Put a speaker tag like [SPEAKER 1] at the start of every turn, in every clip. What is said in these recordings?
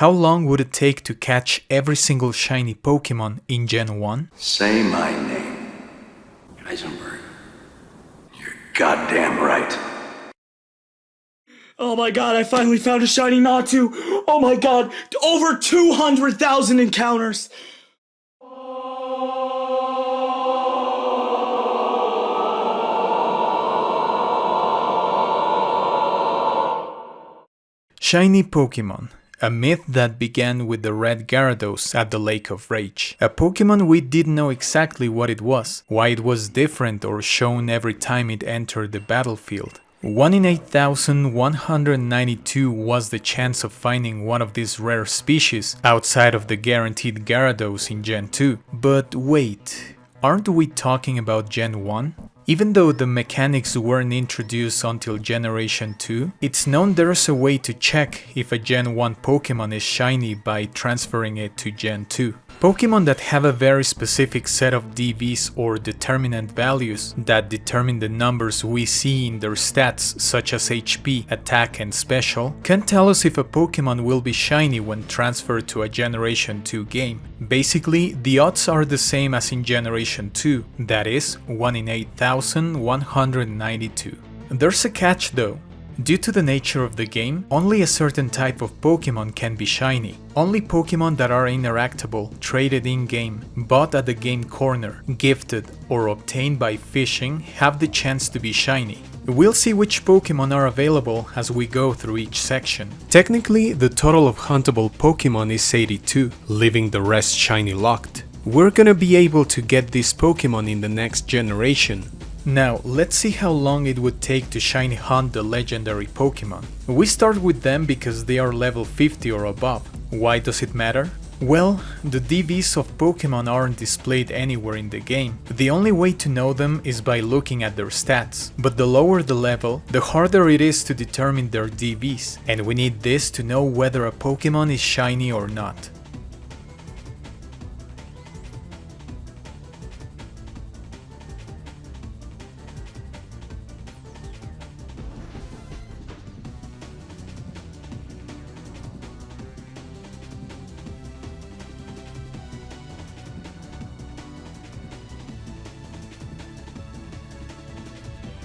[SPEAKER 1] How long would it take to catch every single shiny Pokemon in Gen 1?
[SPEAKER 2] Say my name. EisenBerg. You're goddamn right.
[SPEAKER 3] Oh my god, I finally found a shiny Natu! Oh my god, over 200,000 encounters!
[SPEAKER 1] Shiny Pokemon. A myth that began with the red Gyarados at the Lake of Rage. A Pokemon we didn't know exactly what it was, why it was different or shown every time it entered the battlefield. 1 in 8,192 was the chance of finding one of these rare species outside of the guaranteed Gyarados in Gen 2. But wait, aren't we talking about Gen 1? Even though the mechanics weren't introduced until Generation 2, it's known there's a way to check if a Gen 1 Pokemon is shiny by transferring it to Gen 2. Pokemon that have a very specific set of DVs or determinant values that determine the numbers we see in their stats such as HP, attack and special, can tell us if a Pokemon will be shiny when transferred to a Generation 2 game. Basically, the odds are the same as in Generation 2, that is, 1 in 8,192. There's a catch though. Due to the nature of the game, only a certain type of Pokemon can be shiny. Only Pokemon that are interactable, traded in-game, bought at the game corner, gifted, or obtained by fishing have the chance to be shiny. We'll see which Pokemon are available as we go through each section. Technically, the total of huntable Pokemon is 82, leaving the rest shiny locked. We're gonna be able to get these Pokemon in the next generation. Now, let's see how long it would take to shiny hunt the legendary Pokemon. We start with them because they are level 50 or above. Why does it matter? Well, the DVs of Pokemon aren't displayed anywhere in the game. The only way to know them is by looking at their stats. But the lower the level, the harder it is to determine their DVs, and we need this to know whether a Pokemon is shiny or not.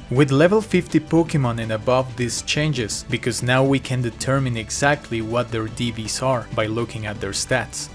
[SPEAKER 1] With level 50 Pokemon and above, this changes, because now we can determine exactly what their DVs are by looking at their stats.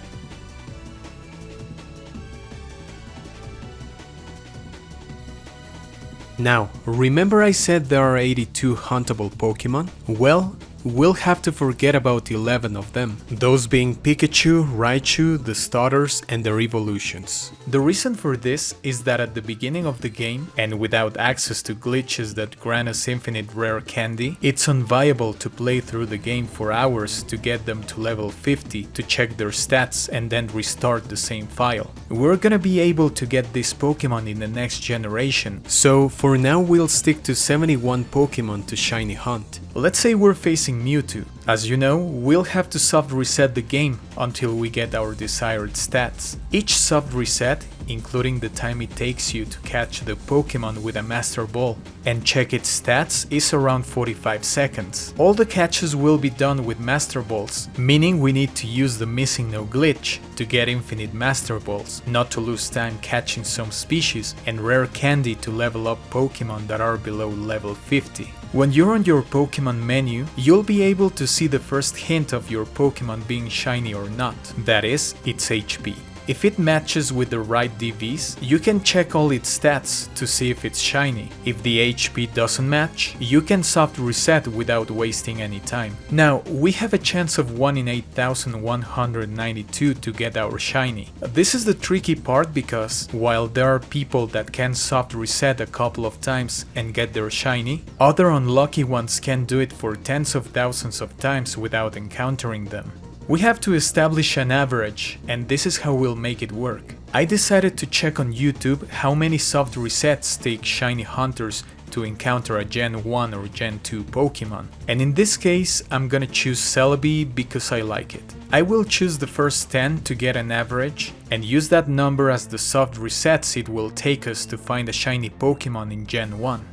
[SPEAKER 1] Now, remember I said there are 82 huntable Pokemon? Well, we'll have to forget about 11 of them, those being Pikachu, Raichu, the starters and their evolutions. The reason for this is that at the beginning of the game, and without access to glitches that grant us infinite rare candy, it's unviable to play through the game for hours to get them to level 50 to check their stats and then restart the same file. We're gonna be able to get this Pokemon in the next generation, so for now we'll stick to 71 Pokemon to shiny hunt. Let's say we're facing Mewtwo. As you know, we'll have to soft reset the game until we get our desired stats. Each soft reset, including the time it takes you to catch the Pokemon with a Master Ball and check its stats, is around 45 seconds. All the catches will be done with Master Balls, meaning we need to use the missing no glitch to get infinite Master Balls, not to lose time catching some species and rare candy to level up Pokemon that are below level 50. When you're on your Pokemon menu, you'll be able to see the first hint of your Pokemon being shiny or not, that is, its HP. If it matches with the right DVs, you can check all its stats to see if it's shiny. If the HP doesn't match, you can soft reset without wasting any time. Now, we have a chance of 1 in 8,192 to get our shiny. This is the tricky part because, while there are people that can soft reset a couple of times and get their shiny, other unlucky ones can do it for tens of thousands of times without encountering them. We have to establish an average, and this is how we'll make it work. I decided to check on YouTube how many soft resets take shiny hunters to encounter a Gen 1 or Gen 2 Pokemon, and in this case I'm gonna choose Celebi because I like it. I will choose the first 10 to get an average, and use that number as the soft resets it will take us to find a shiny Pokemon in Gen 1.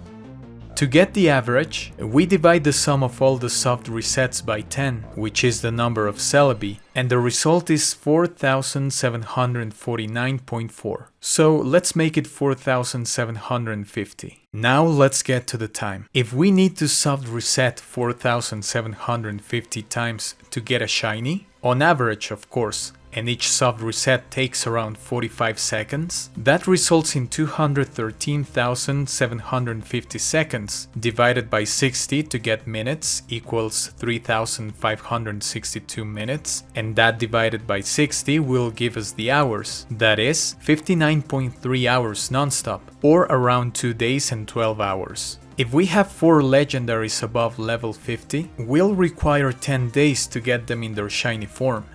[SPEAKER 1] To get the average, we divide the sum of all the soft resets by 10, which is the number of Celebi, and the result is 4749.4. So let's make it 4750. Now let's get to the time. If we need to soft reset 4750 times to get a shiny, on average of course, and each soft reset takes around 45 seconds, that results in 213,750 seconds divided by 60 to get minutes equals 3,562 minutes, and that divided by 60 will give us the hours, that is 59.3 hours non-stop, or around 2 days and 12 hours. If we have 4 legendaries above level 50, we'll require 10 days to get them in their shiny form.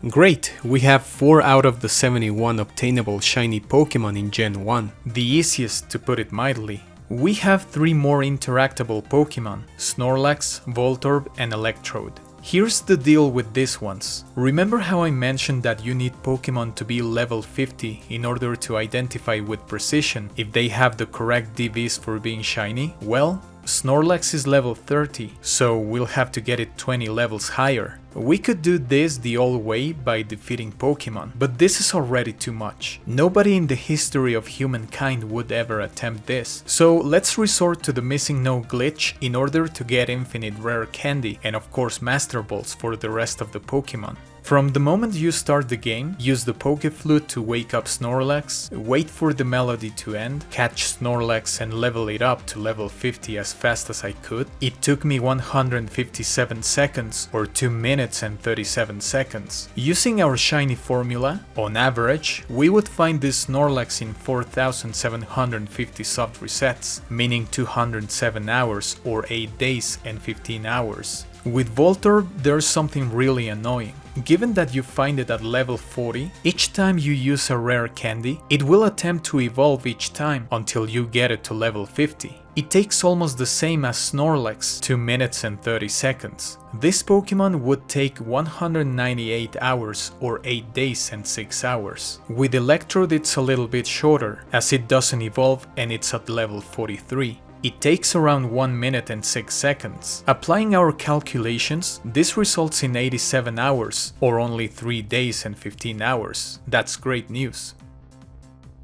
[SPEAKER 1] Great, we have 4 out of the 71 obtainable shiny Pokemon in Gen 1, the easiest to put it mildly. We have 3 more interactable Pokemon, Snorlax, Voltorb and Electrode. Here's the deal with these ones. Remember how I mentioned that you need Pokemon to be level 50 in order to identify with precision if they have the correct DVs for being shiny? Well, Snorlax is level 30, so we'll have to get it 20 levels higher. We could do this the old way by defeating Pokemon, but this is already too much. Nobody in the history of humankind would ever attempt this. So let's resort to the missing no glitch in order to get infinite rare candy and of course Master Balls for the rest of the Pokemon. From the moment you start the game, use the Pokeflute to wake up Snorlax, wait for the melody to end, catch Snorlax and level it up to level 50 as fast as I could. It took me 157 seconds or 2 minutes and 37 seconds. Using our shiny formula, on average, we would find this Snorlax in 4750 soft resets, meaning 207 hours or 8 days and 15 hours. With Voltorb, there's something really annoying. Given that you find it at level 40, each time you use a rare candy, it will attempt to evolve each time until you get it to level 50. It takes almost the same as Snorlax, 2 minutes and 30 seconds. This Pokemon would take 198 hours or 8 days and 6 hours. With Electrode it's a little bit shorter, as it doesn't evolve and it's at level 43. It takes around 1 minute and 6 seconds. Applying our calculations, this results in 87 hours, or only 3 days and 15 hours. That's great news.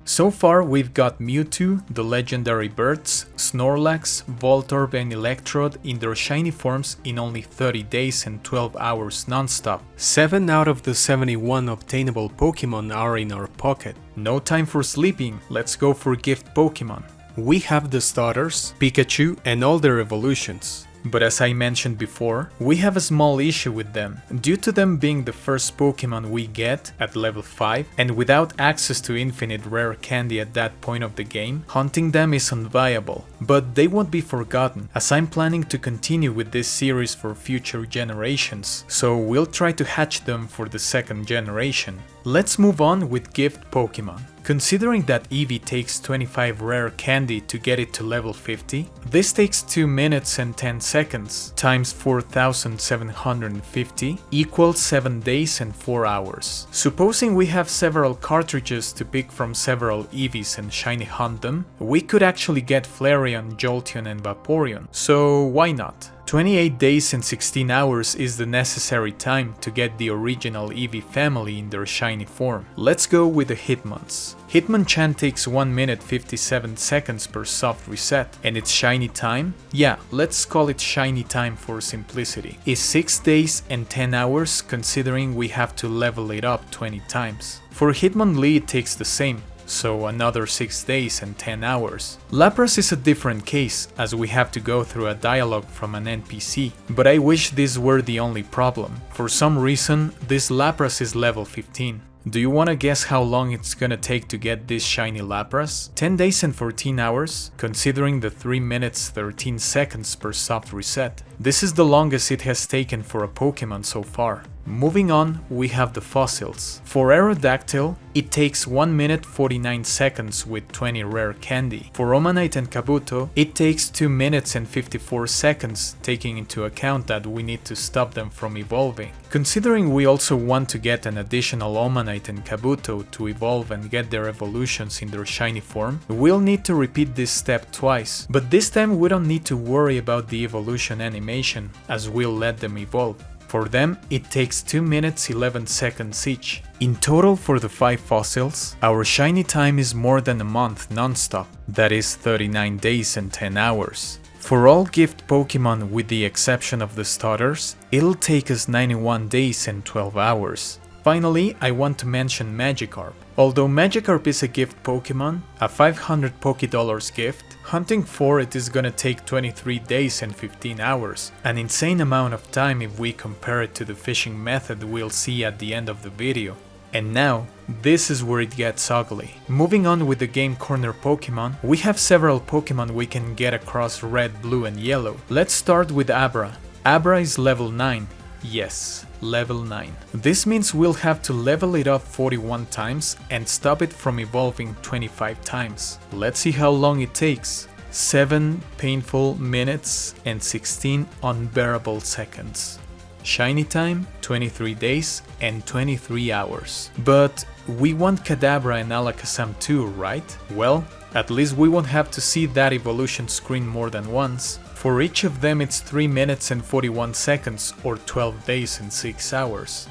[SPEAKER 1] So far we've got Mewtwo, the legendary birds, Snorlax, Voltorb and Electrode in their shiny forms in only 30 days and 12 hours non-stop. 7 out of the 71 obtainable Pokemon are in our pocket. No time for sleeping, let's go for gift Pokemon. We have the starters, Pikachu and all their evolutions. But as I mentioned before, we have a small issue with them, due to them being the first Pokemon we get at level 5, and without access to infinite rare candy at that point of the game, hunting them is unviable. But they won't be forgotten, as I'm planning to continue with this series for future generations, so we'll try to hatch them for the second generation. Let's move on with gift Pokemon. Considering that Eevee takes 25 rare candy to get it to level 50, this takes 2 minutes and 10 seconds times 4750 equals 7 days and 4 hours. Supposing we have several cartridges to pick from several Eevees and shiny hunt them, we could actually get Flareon, Jolteon and Vaporeon, so why not? 28 days and 16 hours is the necessary time to get the original Eevee family in their shiny form. Let's go with the Hitmon's. Hitmonchan takes 1 minute 57 seconds per soft reset, and its shiny time? Yeah, let's call it shiny time for simplicity. Is 6 days and 10 hours considering we have to level it up 20 times. For Hitmonlee it takes the same, so another 6 days and 10 hours. Lapras is a different case, as we have to go through a dialogue from an NPC, but I wish this were the only problem. For some reason, this Lapras is level 15. Do you wanna guess how long it's gonna take to get this shiny Lapras? 10 days and 14 hours, considering the 3 minutes 13 seconds per soft reset. This is the longest it has taken for a Pokemon so far. Moving on, we have the fossils. For Aerodactyl, it takes 1 minute 49 seconds with 20 rare candy. For Omanite and Kabuto, it takes 2 minutes and 54 seconds, taking into account that we need to stop them from evolving. Considering we also want to get an additional Omanite and Kabuto to evolve and get their evolutions in their shiny form, we'll need to repeat this step twice, but this time we don't need to worry about the evolution animation, as we'll let them evolve. For them, it takes 2 minutes 11 seconds each. In total for the 5 fossils, our shiny time is more than a month non-stop, that is 39 days and 10 hours. For all gift Pokemon with the exception of the starters, it'll take us 91 days and 12 hours. Finally, I want to mention Magikarp. Although Magikarp is a gift Pokemon, a 500 Pokédollars gift, hunting for it is gonna take 23 days and 15 hours, an insane amount of time if we compare it to the fishing method we'll see at the end of the video. And now, this is where it gets ugly. Moving on with the Game Corner Pokemon, we have several Pokemon we can get across red, blue and yellow. Let's start with Abra. Abra is level 9. Yes, level 9. This means we'll have to level it up 41 times and stop it from evolving 25 times. Let's see how long it takes. 7 painful minutes and 16 unbearable seconds. Shiny time, 23 days and 23 hours. But we want Kadabra and Alakazam too, right? Well, at least we won't have to see that evolution screen more than once. For each of them it's 3 minutes and 41 seconds or 12 days and 6 hours.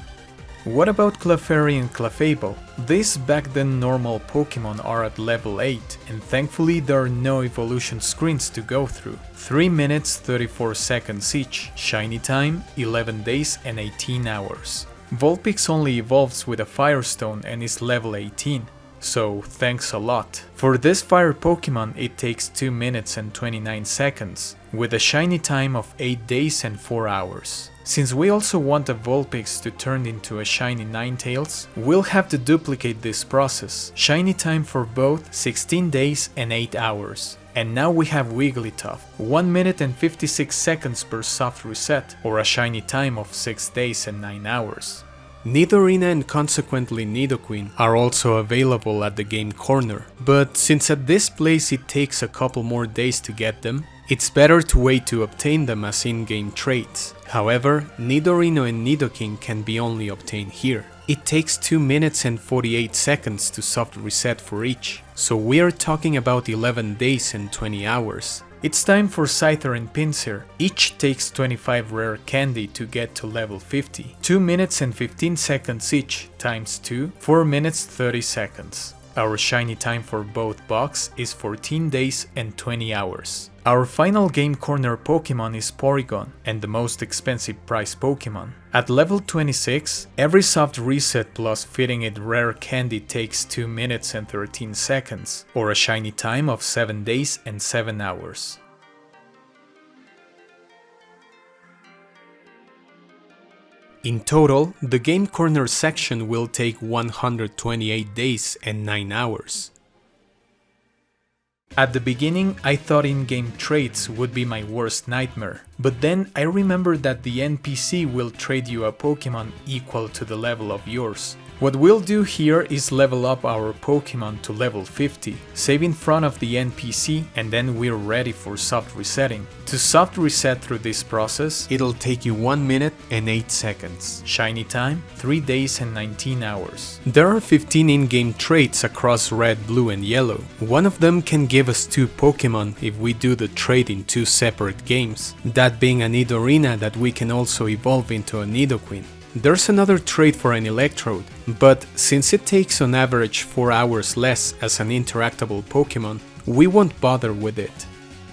[SPEAKER 1] What about Clefairy and Clefable? These back then normal Pokemon are at level 8 and thankfully there are no evolution screens to go through. 3 minutes 34 seconds each, shiny time 11 days and 18 hours. Vulpix only evolves with a Firestone and is level 18. So thanks a lot. For this fire Pokemon it takes 2 minutes and 29 seconds, with a shiny time of 8 days and 4 hours. Since we also want a Vulpix to turn into a shiny Ninetales, we'll have to duplicate this process. Shiny time for both 16 days and 8 hours. And now we have Wigglytuff, 1 minute and 56 seconds per soft reset, or a shiny time of 6 days and 9 hours.
[SPEAKER 3] Nidorina and consequently Nidoqueen are also available at the Game Corner, but since at this place it takes a couple more days to get them, it's better to wait to obtain them as in-game traits. However, Nidorino and Nidoking can be only obtained here. It takes 2 minutes and 48 seconds to soft reset for each, so we are talking about 11 days and 20 hours. It's time for Scyther and Pinsir. Each takes 25 rare candy to get to level 50. 2 minutes and 15 seconds each, times 2, 4 minutes 30 seconds. Our shiny time for both box is 14 days and 20 hours. Our final Game Corner Pokemon is Porygon, and the most expensive price Pokemon. At level 26, every soft reset plus feeding it rare candy takes 2 minutes and 13 seconds, or a shiny time of 7 days and 7 hours. In total, the Game Corner section will take 128 days and 9 hours. At the beginning, I thought in-game traits would be my worst nightmare, but then I remembered that the NPC will trade you a Pokemon equal to the level of yours. What we'll do here is level up our Pokemon to level 50, save in front of the NPC, and then we're ready for soft resetting. To soft reset through this process, it'll take you 1 minute and 8 seconds. Shiny time, 3 days and 19 hours. There are 15 in-game traits across red, blue and yellow. One of them can give us 2 Pokemon if we do the trade in 2 separate games, that being a Nidorina that we can also evolve into a Nidoqueen. There's another trait for an Electrode, but since it takes on average 4 hours less as an interactable Pokemon, we won't bother with it.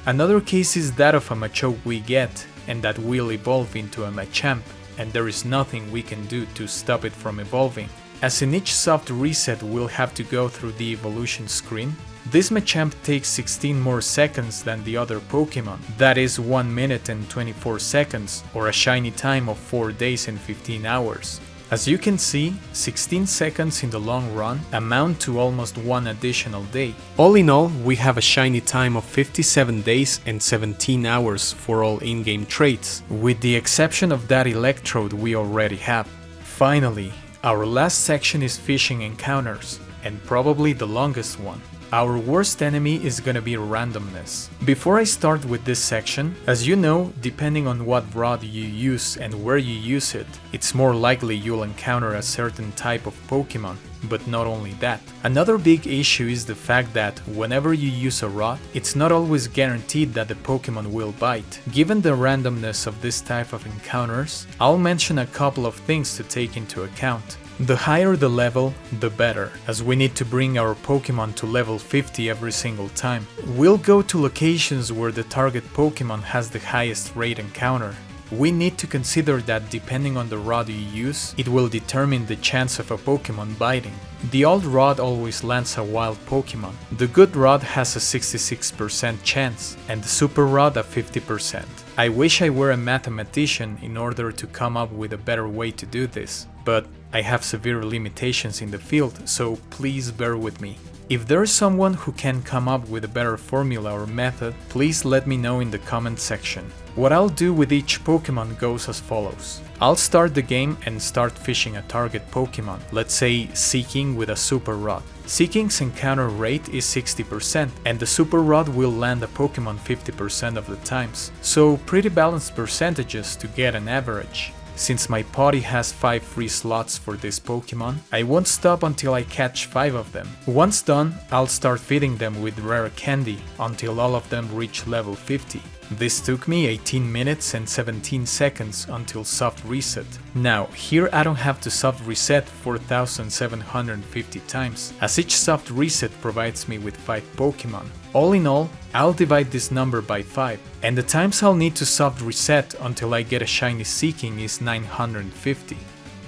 [SPEAKER 3] Another case is that of a Machoke we get, and that will evolve into a Machamp, and there is nothing we can do to stop it from evolving. As in each soft reset we'll have to go through the evolution screen, this Machamp takes 16 more seconds than the other Pokemon, that is 1 minute and 24 seconds, or a shiny time of 4 days and 15 hours. As you can see, 16 seconds in the long run amount to almost one additional day.
[SPEAKER 1] All in all, we have a shiny time of 57 days and 17 hours for all in-game traits,
[SPEAKER 3] with the exception of that electrode we already have. Finally, our last section is fishing encounters, and probably the longest one. Our worst enemy is gonna be randomness. Before I start with this section, as you know, depending on what rod you use and where you use it, it's more likely you'll encounter a certain type of Pokemon. But not only that. Another big issue is the fact that whenever you use a rod, it's not always guaranteed that the Pokemon will bite. Given the randomness of this type of encounters, I'll mention a couple of things to take into account. The higher the level, the better, as we need to bring our Pokemon to level 50 every single time. We'll go to locations where the target Pokemon has the highest rate encounter. We need to consider that depending on the rod you use, it will determine the chance of a Pokemon biting. The old rod always lands a wild Pokemon. The good rod has a 66% chance, and the super rod a 50%. I wish I were a mathematician in order to come up with a better way to do this, but I have severe limitations in the field, so please bear with me. If there is someone who can come up with a better formula or method, please let me know in the comment section. What I'll do with each Pokemon goes as follows. I'll start the game and start fishing a target Pokemon, let's say Seeking with a Super Rod. Seeking's encounter rate is 60%, and the Super Rod will land a Pokemon 50% of the times, so pretty balanced percentages to get an average. Since my party has 5 free slots for this Pokemon, I won't stop until I catch 5 of them. Once done, I'll start feeding them with rare candy until all of them reach level 50. This took me 18 minutes and 17 seconds until soft reset. Now, here I don't have to soft reset 4,750 times, as each soft reset provides me with 5 Pokemon. All in all, I'll divide this number by 5, and the times I'll need to soft reset until I get a shiny Seeking is 950.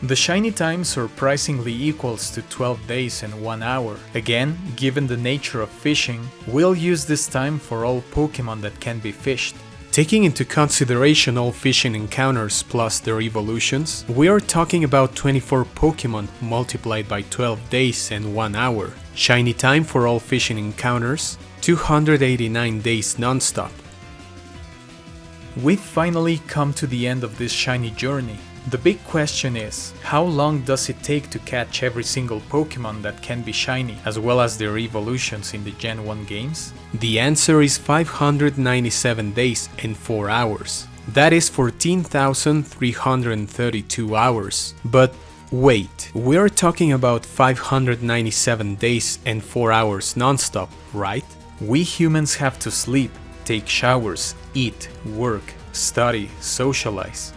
[SPEAKER 3] The shiny time surprisingly equals to 12 days and 1 hour. Again, given the nature of fishing, we'll use this time for all Pokemon that can be fished.
[SPEAKER 1] Taking into consideration all fishing encounters plus their evolutions, we are talking about 24 Pokemon multiplied by 12 days and 1 hour. Shiny time for all fishing encounters, 289 days non-stop.
[SPEAKER 3] We've finally come to the end of this shiny journey. The big question is, how long does it take to catch every single Pokemon that can be shiny, as well as their evolutions in the Gen 1 games?
[SPEAKER 1] The answer is 597 days and 4 hours. That is 14,332 hours. But wait, we're talking about 597 days and 4 hours non-stop, right?
[SPEAKER 3] We humans have to sleep, take showers, eat, work, study, socialize.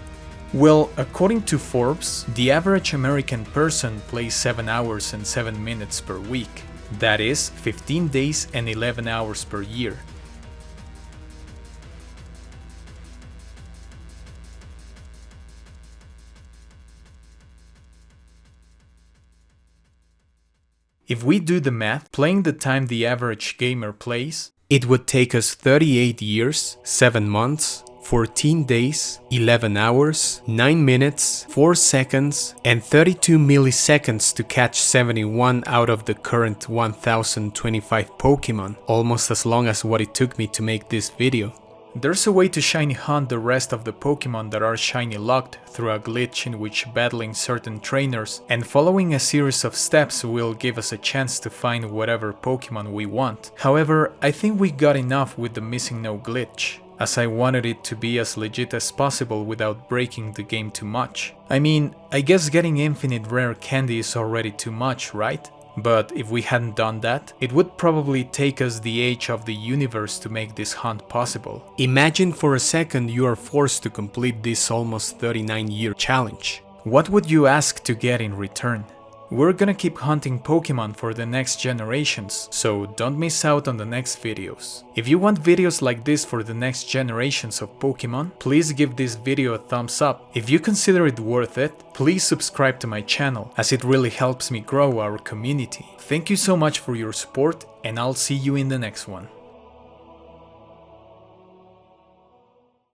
[SPEAKER 3] Well, according to Forbes, the average American person plays 7 hours and 7 minutes per week. That is 15 days and 11 hours per year. If we do the math, playing the time the average gamer plays,
[SPEAKER 1] it would take us 38 years, 7 months, 14 days, 11 hours, 9 minutes, 4 seconds, and 32 milliseconds to catch 71 out of the current 1025 Pokemon, almost as long as what it took me to make this video.
[SPEAKER 3] There's a way to shiny hunt the rest of the Pokemon that are shiny locked through a glitch in which battling certain trainers and following a series of steps will give us a chance to find whatever Pokemon we want. However, I think we got enough with the missing no glitch, as I wanted it to be as legit as possible without breaking the game too much. I mean, I guess getting infinite rare candy is already too much, right? But if we hadn't done that, it would probably take us the age of the universe to make this hunt possible.
[SPEAKER 1] Imagine for a second you are forced to complete this almost 39-year challenge.
[SPEAKER 3] What would you ask to get in return? We're gonna keep hunting Pokemon for the next generations, so don't miss out on the next videos. If you want videos like this for the next generations of Pokemon, please give this video a thumbs up. If you consider it worth it, please subscribe to my channel, as it really helps me grow our community. Thank you so much for your support, and I'll see you in the next one.